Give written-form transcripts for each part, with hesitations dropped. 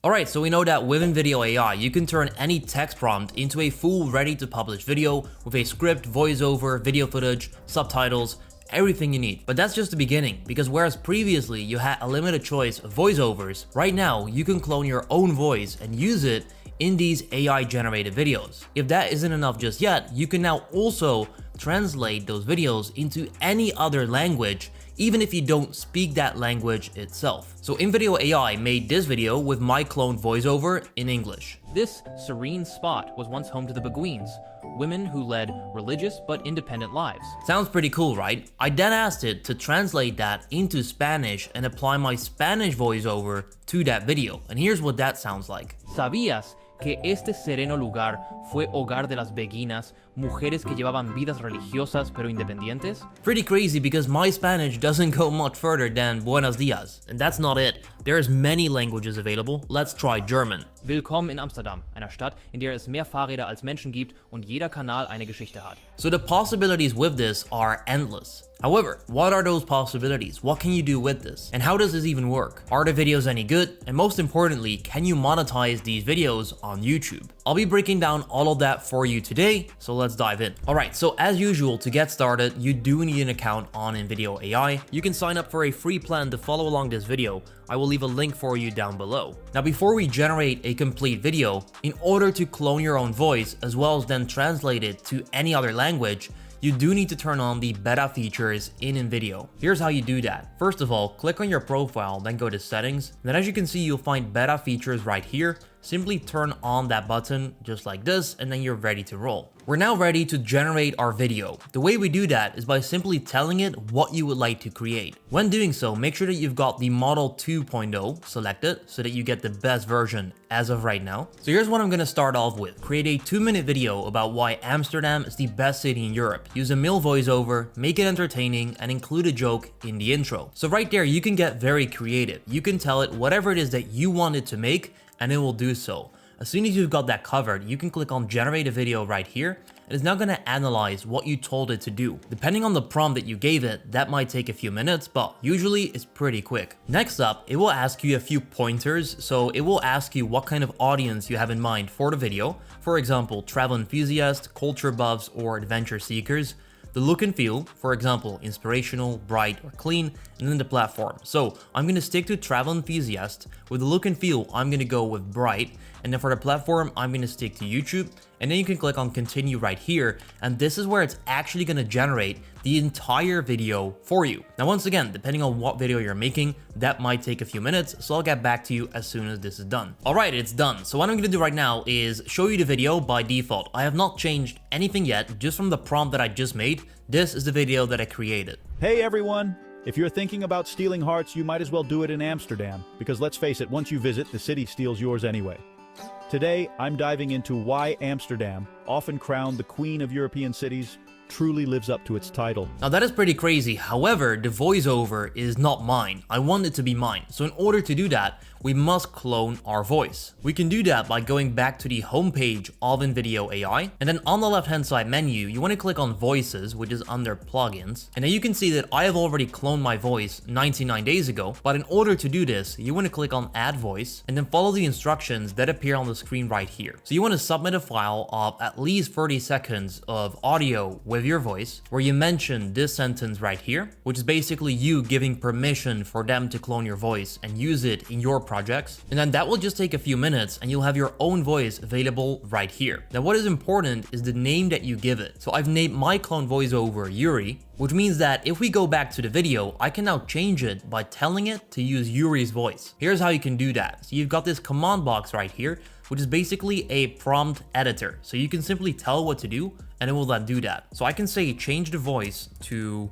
Alright, so we know that with Invideo AI, you can turn any text prompt into a full ready-to-publish video with a script, voiceover, video footage, subtitles, everything you need. But that's just the beginning, because whereas previously you had a limited choice of voiceovers, right now you can clone your own voice and use it in these AI generated videos. If that isn't enough just yet, you can now also translate those videos into any other language, even if you don't speak that language itself. So Invideo AI made this video with my cloned voiceover in English. This serene spot was once home to the Beguines, women who led religious but independent lives. Sounds pretty cool, right? I then asked it to translate that into Spanish and apply my Spanish voiceover to that video. And here's what that sounds like. ¿Sabías que este sereno lugar fue hogar de las beguinas, mujeres que llevaban vidas religiosas pero independientes? Pretty crazy because my Spanish doesn't go much further than buenos dias. And that's not it. There's many languages available. Let's try German. Willkommen in Amsterdam, einer Stadt, in der es mehr Fahrräder als Menschen gibt und jeder Kanal eine Geschichte hat. So the possibilities with this are endless. However, what are those possibilities? What can you do with this? And how does this even work? Are the videos any good? And most importantly, can you monetize these videos on YouTube? I'll be breaking down all of that for you today, so let's dive in. Alright, so as usual, to get started, you do need an account on Invideo AI. You can sign up for a free plan to follow along this video. I will leave a link for you down below. Now, before we generate a complete video, in order to clone your own voice, as well as then translate it to any other language, you do need to turn on the beta features in Invideo. Here's how you do that. First of all, click on your profile, then go to settings. Then as you can see, you'll find beta features right here. Simply turn on that button just like this, and then you're ready to roll. We're now ready to generate our video. The way we do that is by simply telling it what you would like to create. When doing so, make sure that you've got the Model 2.0 selected so that you get the best version as of right now. So here's what I'm gonna start off with. Create a 2-minute video about why Amsterdam is the best city in Europe. Use a male voiceover, make it entertaining, and include a joke in the intro. So right there, you can get very creative. You can tell it whatever it is that you want it to make, and it will do so. As soon as you've got that covered, you can click on generate a video right here, and it's now gonna analyze what you told it to do. Depending on the prompt that you gave it, that might take a few minutes, but usually it's pretty quick. Next up, it will ask you a few pointers, so it will ask you what kind of audience you have in mind for the video. For example, travel enthusiasts, culture buffs, or adventure seekers. The look and feel, for example, inspirational, bright, or clean, and then the platform. So I'm gonna stick to travel enthusiast. With the look and feel, I'm gonna go with bright, and then for the platform, I'm gonna stick to YouTube, and then you can click on continue right here, and this is where it's actually gonna generate the entire video for you. Now, once again, depending on what video you're making, that might take a few minutes, so I'll get back to you as soon as this is done. Alright, it's done. So what I'm gonna do right now is show you the video by default. I have not changed anything yet, just from the prompt that I just made. This is the video that I created. Hey everyone! If you're thinking about stealing hearts, you might as well do it in Amsterdam, because let's face it, once you visit, the city steals yours anyway. Today, I'm diving into why Amsterdam, often crowned the queen of European cities, truly lives up to its title. Now that is pretty crazy. However, the voiceover is not mine. I want it to be mine. So in order to do that, we must clone our voice. We can do that by going back to the homepage of Invideo AI, and then on the left-hand side menu, you want to click on Voices, which is under Plugins, and then you can see that I have already cloned my voice 99 days ago, but in order to do this, you want to click on Add Voice, and then follow the instructions that appear on the screen right here. So you want to submit a file of at least 30 seconds of audio with your voice, where you mention this sentence right here, which is basically you giving permission for them to clone your voice and use it in your projects. And then that will just take a few minutes and you'll have your own voice available right here. Now what is important is the name that you give it. So I've named my clone voiceover Yuri, which means that if we go back to the video, I can now change it by telling it to use Yuri's voice. Here's how you can do that. So you've got this command box right here, which is basically a prompt editor. So you can simply tell what to do and it will then do that. So I can say change the voice to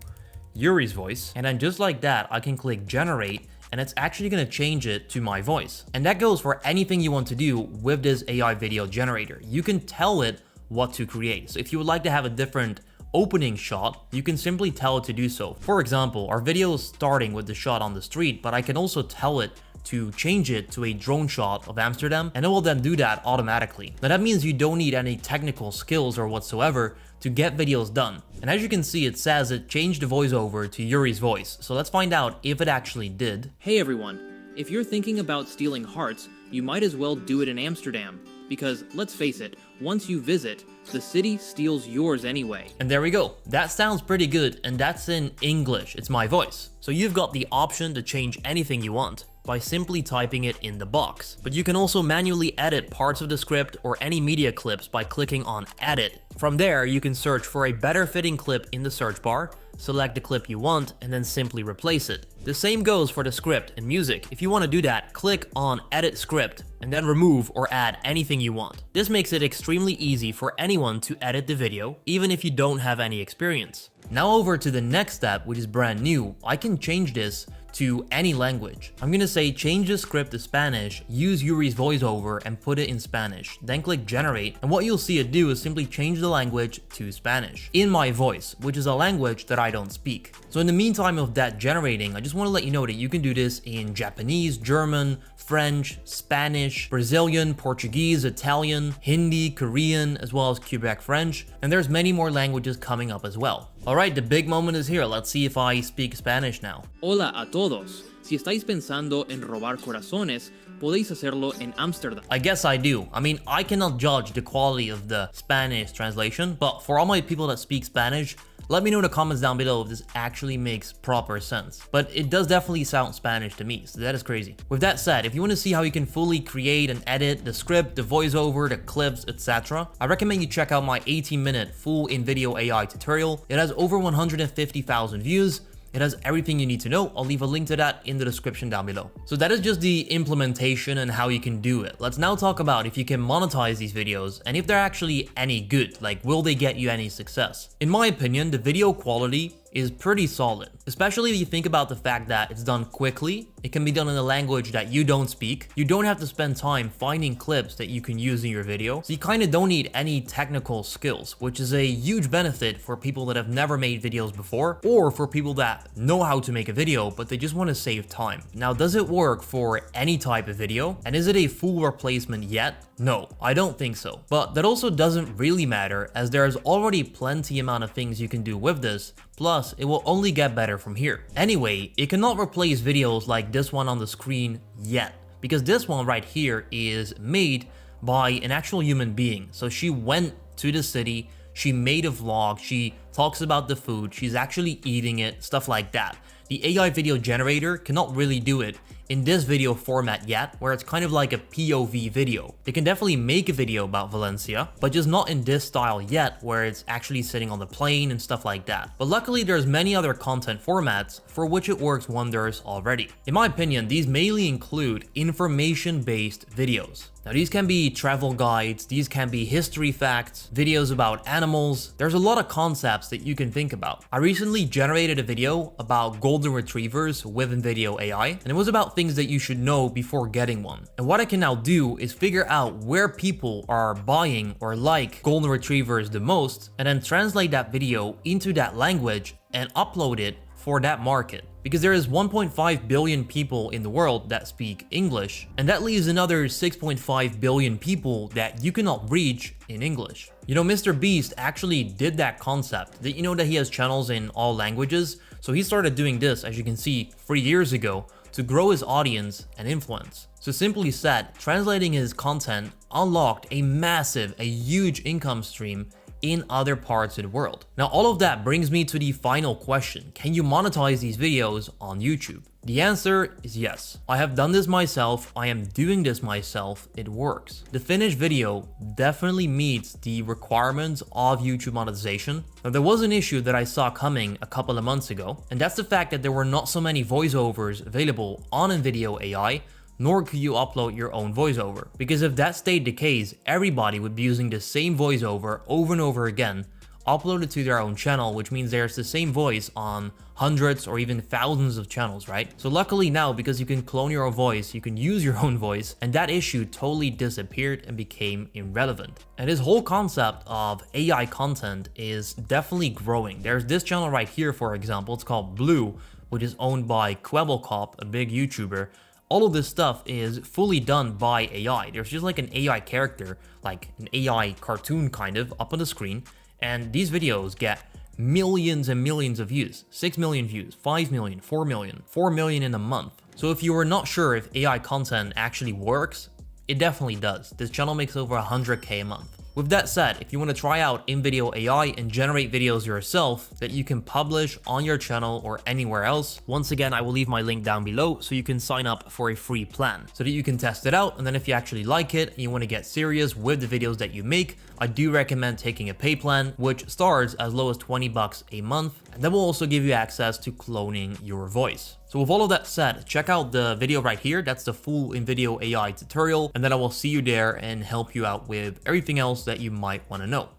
Yuri's voice, and then just like that, I can click generate, and it's actually gonna change it to my voice. And that goes for anything you want to do with this AI video generator. You can tell it what to create. So if you would like to have a different opening shot, you can simply tell it to do so. For example, our video is starting with the shot on the street, but I can also tell it to change it to a drone shot of Amsterdam, and it will then do that automatically. Now that means you don't need any technical skills or whatsoever to get videos done. And as you can see, it says it changed the voiceover to Yuri's voice. So let's find out if it actually did. Hey everyone, if you're thinking about stealing hearts, you might as well do it in Amsterdam. Because, let's face it, once you visit, the city steals yours anyway. And there we go. That sounds pretty good, and that's in English. It's my voice. So you've got the option to change anything you want by simply typing it in the box. But you can also manually edit parts of the script or any media clips by clicking on Edit. From there, you can search for a better fitting clip in the search bar, select the clip you want, and then simply replace it. The same goes for the script and music. If you want to do that, click on Edit Script and then remove or add anything you want. This makes it extremely easy for anyone to edit the video, even if you don't have any experience. Now over to the next step, which is brand new. I can change this to any language. I'm gonna say change the script to Spanish, use Yuri's voiceover and put it in Spanish, then click generate, and what you'll see it do is simply change the language to Spanish in my voice, which is a language that I don't speak. So in the meantime of that generating, I just want to let you know that you can do this in Japanese, German, French, Spanish, Brazilian, Portuguese, Italian, Hindi, Korean, as well as Quebec French, and there's many more languages coming up as well. Alright, the big moment is here. Let's see if I speak Spanish now. Hola a todos. Si estáis pensando en robar corazones, podéis hacerlo en Amsterdam. I guess I do. I mean, I cannot judge the quality of the Spanish translation, but for all my people that speak Spanish, let me know in the comments down below if this actually makes proper sense. But it does definitely sound Spanish to me, so that is crazy. With that said, if you want to see how you can fully create and edit the script, the voiceover, the clips, etc., I recommend you check out my 18-minute full Invideo AI tutorial. It has over 150,000 views. It has everything you need to know. I'll leave a link to that in the description down below. So that is just the implementation and how you can do it. Let's now talk about if you can monetize these videos and if they're actually any good, like will they get you any success? In my opinion, the video quality is pretty solid, especially if you think about the fact that it's done quickly, it can be done in a language that you don't speak, you don't have to spend time finding clips that you can use in your video, so you kind of don't need any technical skills, which is a huge benefit for people that have never made videos before, or for people that know how to make a video, but they just want to save time. Now, does it work for any type of video? And is it a full replacement yet? No, I don't think so. But that also doesn't really matter, as there's already plenty amount of things you can do with this, plus it will only get better from here. Anyway, it cannot replace videos like this one on the screen yet, because this one right here is made by an actual human being. So she went to the city, she made a vlog, she talks about the food, she's actually eating it, stuff like that. The AI video generator cannot really do it in this video format yet, where it's kind of like a POV video. It can definitely make a video about Valencia, but just not in this style yet, where it's actually sitting on the plane and stuff like that. But luckily there's many other content formats for which it works wonders already. In my opinion, these mainly include information-based videos. Now these can be travel guides, these can be history facts, videos about animals. There's a lot of concepts that you can think about. I recently generated a video about golden retrievers with Invideo AI, and it was about things that you should know before getting one. And what I can now do is figure out where people are buying or like golden retrievers the most, and then translate that video into that language and upload it for that market. Because there is 1.5 billion people in the world that speak English, and that leaves another 6.5 billion people that you cannot reach in English. You know, Mr. Beast actually did that concept. Did you know that he has channels in all languages? So he started doing this, as you can see, 3 years ago, to grow his audience and influence. So simply said, translating his content unlocked a huge income stream in other parts of the world. Now, all of that brings me to the final question. Can you monetize these videos on YouTube? The answer is yes. I have done this myself. I am doing this myself. It works. The finished video definitely meets the requirements of YouTube monetization. Now, there was an issue that I saw coming a couple of months ago, and that's the fact that there were not so many voiceovers available on Invideo AI, nor could you upload your own voiceover. Because if that stayed the case, everybody would be using the same voiceover over and over again, uploaded to their own channel, which means there's the same voice on hundreds or even thousands of channels, right? So luckily now, because you can clone your own voice, you can use your own voice, and that issue totally disappeared and became irrelevant. And this whole concept of AI content is definitely growing. There's this channel right here, for example, it's called Blue, which is owned by Kwebbelkop, a big YouTuber. All of this stuff is fully done by AI. There's just like an AI character, like an AI cartoon kind of, up on the screen, and these videos get millions and millions of views. 6 million views, 5 million, 4 million, 4 million in a month. So if you are not sure if AI content actually works, It definitely does. This channel makes over 100K a month. With that said, if you want to try out Invideo AI and generate videos yourself that you can publish on your channel or anywhere else, once again, I will leave my link down below so you can sign up for a free plan so that you can test it out. And then if you actually like it and you want to get serious with the videos that you make, I do recommend taking a pay plan, which starts as low as 20 bucks a month. And that will also give you access to cloning your voice. So with all of that said, check out the video right here. That's the full Invideo AI tutorial. And then I will see you there and help you out with everything else that you might want to know.